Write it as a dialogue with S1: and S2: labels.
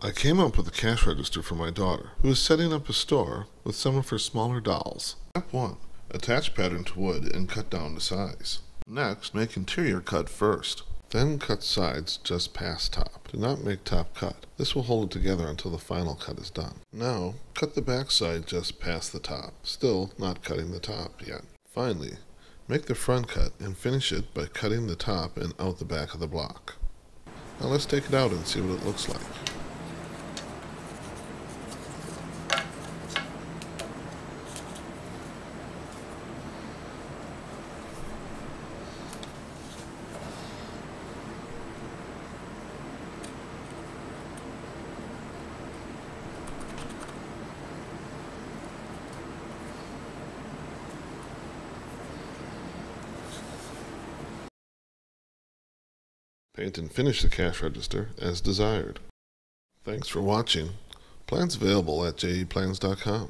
S1: I came up with a cash register for my daughter, who is setting up a store with some of her smaller dolls. Step 1. Attach pattern to wood and cut down to size. Next, make interior cut first. Then cut sides just past top. Do not make top cut. This will hold it together until the final cut is done. Now, cut the back side just past the top, still not cutting the top yet. Finally, make the front cut and finish it by cutting the top and out the back of the block. Now let's take it out and see what it looks like. Paint and finish the cash register as desired. Thanks for watching. Plans available at jeplans.com.